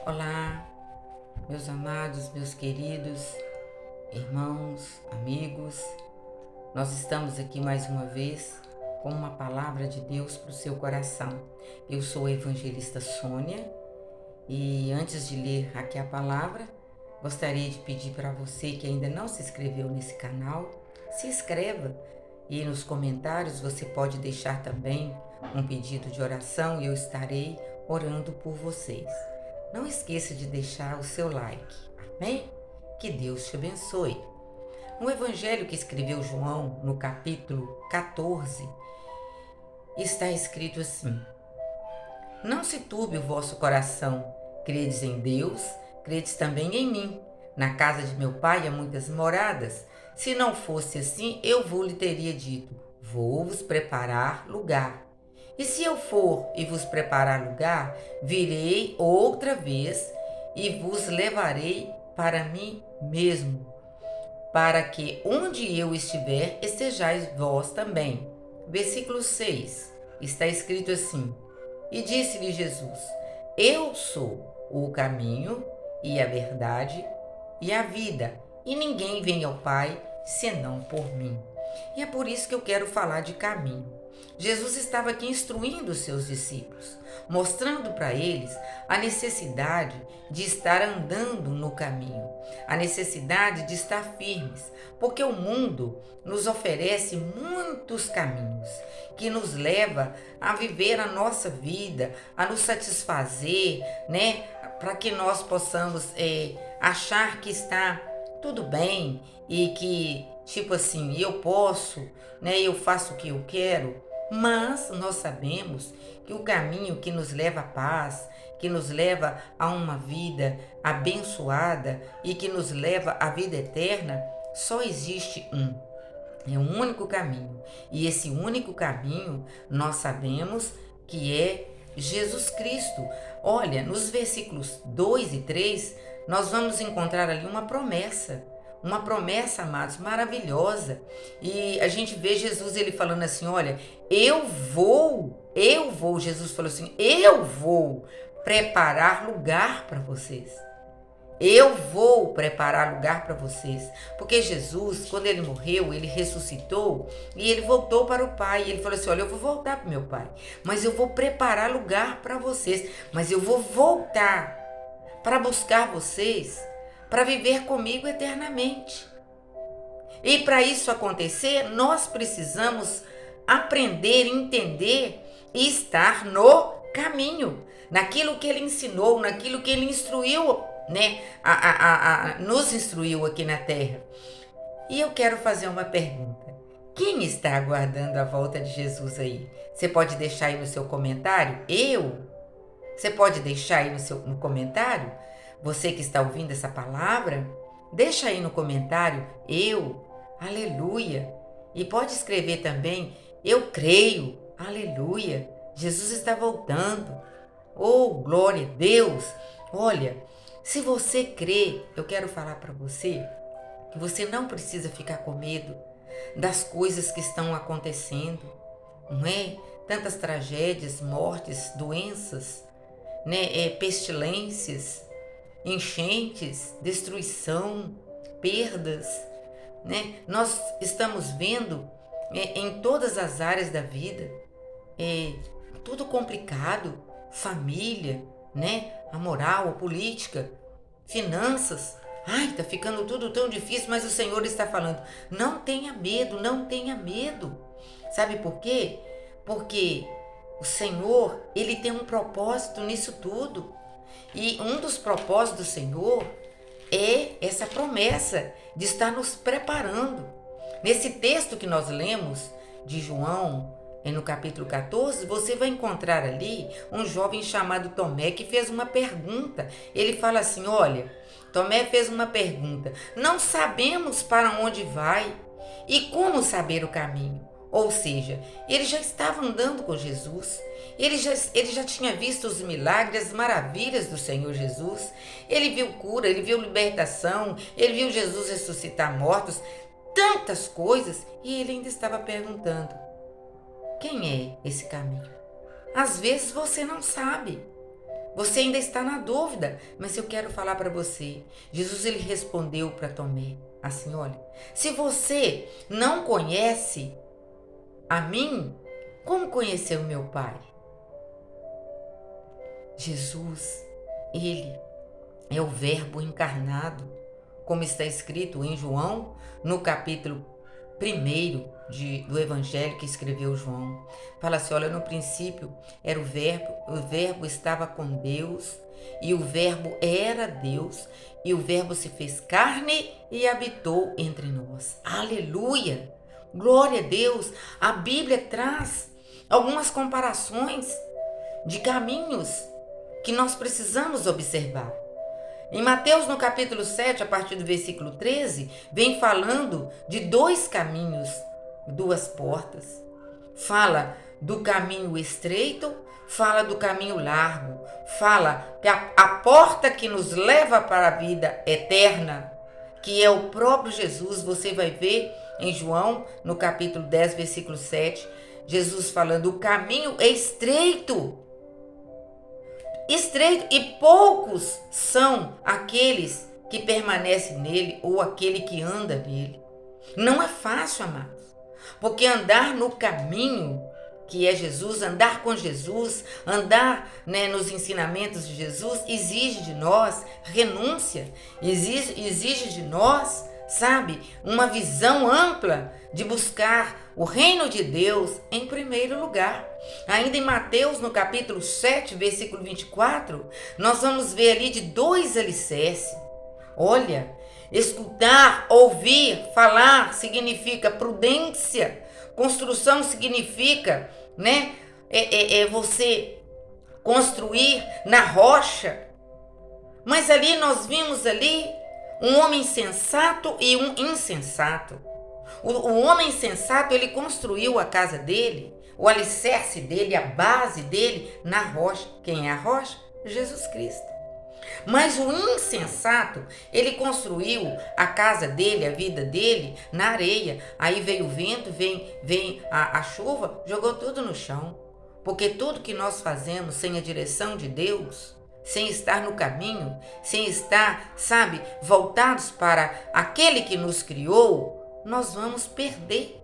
Olá, meus amados, meus queridos irmãos, amigos. Nós estamos aqui mais uma vez com uma palavra de Deus para o seu coração. Eu sou a evangelista Sônia e antes de ler aqui a palavra, gostaria de pedir para você que ainda não se inscreveu nesse canal, se inscreva e nos comentários você pode deixar também um pedido de oração e eu estarei orando por vocês. Não esqueça de deixar o seu like, amém? Que Deus te abençoe. No evangelho que escreveu João, no capítulo 14, está escrito assim: Não se turbe o vosso coração, credes em Deus, credes também em mim. Na casa de meu pai há muitas moradas. Se não fosse assim, eu lhe teria dito: vou-vos preparar lugar. E se eu for e vos preparar lugar, virei outra vez e vos levarei para mim mesmo, para que onde eu estiver, estejais vós também. Versículo 6, está escrito assim: E disse-lhe Jesus: Eu sou o caminho e a verdade e a vida, e ninguém vem ao Pai senão por mim. E é por isso que eu quero falar de caminho. Jesus estava aqui instruindo os seus discípulos, mostrando para eles a necessidade de estar andando no caminho, a necessidade de estar firmes, porque o mundo nos oferece muitos caminhos que nos leva a viver a nossa vida, a nos satisfazer, né? Para que nós possamos achar que está tudo bem e que, tipo assim, eu posso, né? Eu faço o que eu quero. Mas nós sabemos que o caminho que nos leva à paz, que nos leva a uma vida abençoada e que nos leva à vida eterna, só existe um. É um único caminho. E esse único caminho nós sabemos que é Jesus Cristo. Olha, nos versículos 2 e 3, nós vamos encontrar ali uma promessa. Uma promessa, amados, maravilhosa. E a gente vê Jesus ele falando assim: olha, eu vou. Jesus falou assim: eu vou preparar lugar para vocês. Eu vou preparar lugar para vocês. Porque Jesus, quando ele morreu, ele ressuscitou e ele voltou para o Pai. E ele falou assim: olha, eu vou voltar para o meu Pai, mas eu vou preparar lugar para vocês. Mas eu vou voltar para buscar vocês, para viver comigo eternamente. E para isso acontecer, nós precisamos aprender, entender e estar no caminho, naquilo que ele ensinou, naquilo que ele instruiu, né? Nos instruiu aqui na terra. E eu quero fazer uma pergunta. Quem está aguardando a volta de Jesus aí? Você pode deixar aí no seu comentário? Você pode deixar aí no comentário? Você que está ouvindo essa palavra, deixa aí no comentário, aleluia. E pode escrever também, eu creio, aleluia. Jesus está voltando. Oh, glória a Deus. Olha, se você crê, eu quero falar para você que você não precisa ficar com medo das coisas que estão acontecendo, não é? Tantas tragédias, mortes, doenças, né? Pestilências, enchentes, destruição, perdas, né? Nós estamos vendo em todas as áreas da vida, tudo complicado, família, né? A moral, a política, finanças. Ai, tá ficando tudo tão difícil, mas o Senhor está falando: não tenha medo, não tenha medo. Sabe por quê? Porque o Senhor, ele tem um propósito nisso tudo. E um dos propósitos do Senhor é essa promessa de estar nos preparando. Nesse texto que nós lemos de João, no capítulo 14, você vai encontrar ali um jovem chamado Tomé que fez uma pergunta. Ele fala assim: olha, Tomé fez uma pergunta: não sabemos para onde vai e como saber o caminho. Ou seja, ele já estava andando com Jesus, ele já tinha visto os milagres, as maravilhas do Senhor Jesus, ele viu cura, ele viu libertação, ele viu Jesus ressuscitar mortos, tantas coisas, e ele ainda estava perguntando: quem é esse caminho? Às vezes você não sabe, Você ainda está na dúvida, mas eu quero falar para você. Jesus ele respondeu para Tomé assim, olha, se você não conhece a mim, como conheceu o meu Pai? Jesus, ele é o Verbo encarnado, como está escrito em João, no capítulo 1 do Evangelho que escreveu João. Fala assim, olha, no princípio era o Verbo estava com Deus, e o Verbo era Deus, e o Verbo se fez carne e habitou entre nós. Aleluia! Glória a Deus! A Bíblia traz algumas comparações de caminhos que nós precisamos observar. Em Mateus, no capítulo 7, a partir do versículo 13, vem falando de dois caminhos, duas portas. Fala do caminho estreito, fala do caminho largo. Fala que a porta que nos leva para a vida eterna, que é o próprio Jesus, você vai ver em João, no capítulo 10, versículo 7, Jesus falando, o caminho é estreito, e poucos são aqueles que permanecem nele ou aquele que anda nele. Não é fácil, amados, porque andar no caminho que é Jesus, andar com Jesus, andar nos ensinamentos de Jesus, exige de nós renúncia, exige de nós, sabe, uma visão ampla de buscar o reino de Deus em primeiro lugar. Ainda em Mateus, no capítulo 7, versículo 24, nós vamos ver ali de dois alicerces. Olha, escutar, ouvir, falar significa prudência. Construção significa, você construir na rocha. Mas ali nós vimos ali um homem sensato e um insensato. O homem sensato, ele construiu a casa dele, o alicerce dele, a base dele na rocha. Quem é a rocha? Jesus Cristo. Mas o insensato, ele construiu a casa dele, a vida dele na areia. Aí veio o vento, vem a chuva, jogou tudo no chão. Porque tudo que nós fazemos sem a direção de Deus, sem estar no caminho, sem estar, voltados para aquele que nos criou, nós vamos perder.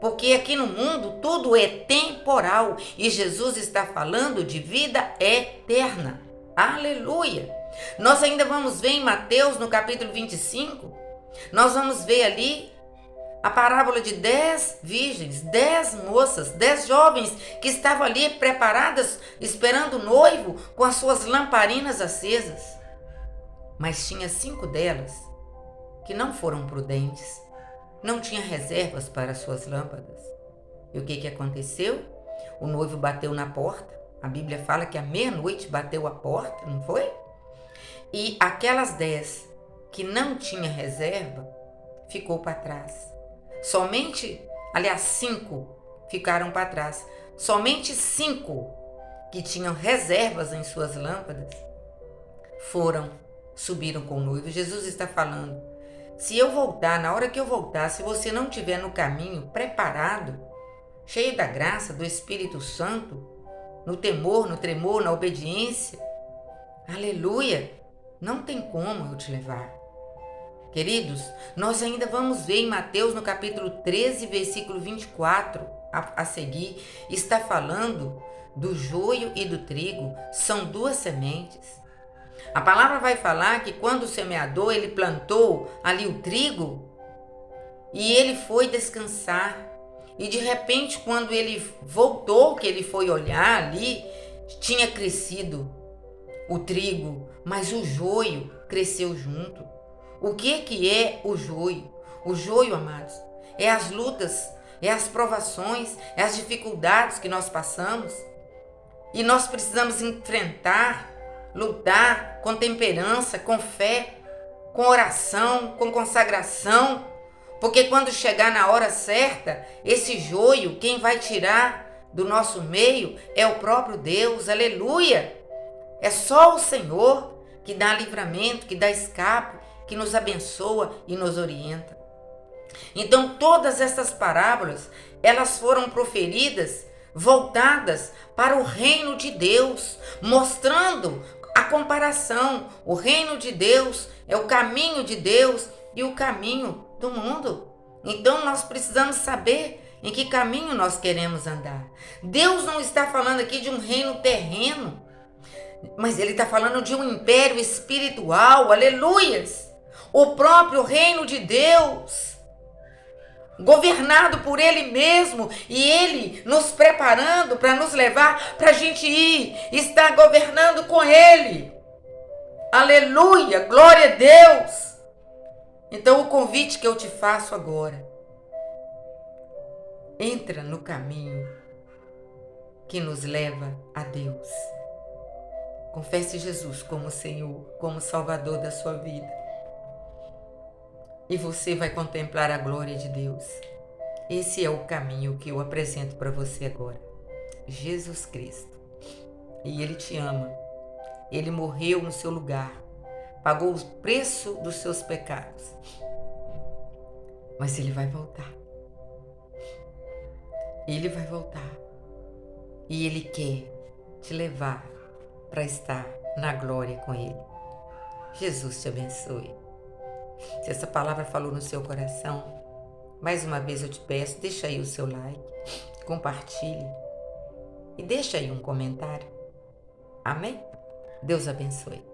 Porque aqui no mundo tudo é temporal e Jesus está falando de vida eterna. Aleluia! Nós ainda vamos ver em Mateus, no capítulo 25, nós vamos ver ali a parábola de 10 virgens, 10 moças, 10 jovens que estavam ali preparadas, esperando o noivo com as suas lamparinas acesas. Mas tinha 5 delas que não foram prudentes, não tinha reservas para suas lâmpadas. E o que aconteceu? O noivo bateu na porta. A Bíblia fala que à meia-noite bateu a porta, não foi? E aquelas 10 que não tinha reserva, ficou para trás. Somente, 5 ficaram para trás. Somente 5 que tinham reservas em suas lâmpadas subiram com o noivo. Jesus está falando, se eu voltar, na hora que eu voltar, se você não estiver no caminho preparado, cheio da graça do Espírito Santo, no temor, no tremor, na obediência, aleluia, não tem como eu te levar. Queridos, nós ainda vamos ver em Mateus, no capítulo 13, versículo 24, a seguir, está falando do joio e do trigo, são 2 sementes. A palavra vai falar que quando o semeador, ele plantou ali o trigo, e ele foi descansar, e de repente, quando ele voltou, que ele foi olhar ali, tinha crescido o trigo, mas o joio cresceu junto. O que é o joio? O joio, amados, é as lutas, é as provações, é as dificuldades que nós passamos. E nós precisamos enfrentar, lutar com temperança, com fé, com oração, com consagração. Porque quando chegar na hora certa, esse joio, quem vai tirar do nosso meio é o próprio Deus, aleluia! É só o Senhor que dá livramento, que dá escape, que nos abençoa e nos orienta. Então todas essas parábolas, elas foram proferidas voltadas para o reino de Deus, mostrando a comparação. O reino de Deus é o caminho de Deus e o caminho do mundo. Então nós precisamos saber em que caminho nós queremos andar. Deus não está falando aqui de um reino terreno, mas Ele está falando de um império espiritual, aleluias! O próprio reino de Deus, governado por Ele mesmo, e Ele nos preparando para nos levar para a gente ir, estar governando com Ele. Aleluia, glória a Deus! Então o convite que eu te faço agora, entra no caminho que nos leva a Deus. Confesse Jesus como Senhor, como Salvador da sua vida. E você vai contemplar a glória de Deus. Esse é o caminho que eu apresento para você agora. Jesus Cristo. E Ele te ama. Ele morreu no seu lugar. Pagou o preço dos seus pecados. Mas Ele vai voltar. Ele vai voltar. E Ele quer te levar para estar na glória com Ele. Jesus te abençoe. Se essa palavra falou no seu coração, mais uma vez eu te peço, deixa aí o seu like, compartilhe e deixa aí um comentário. Amém? Deus abençoe.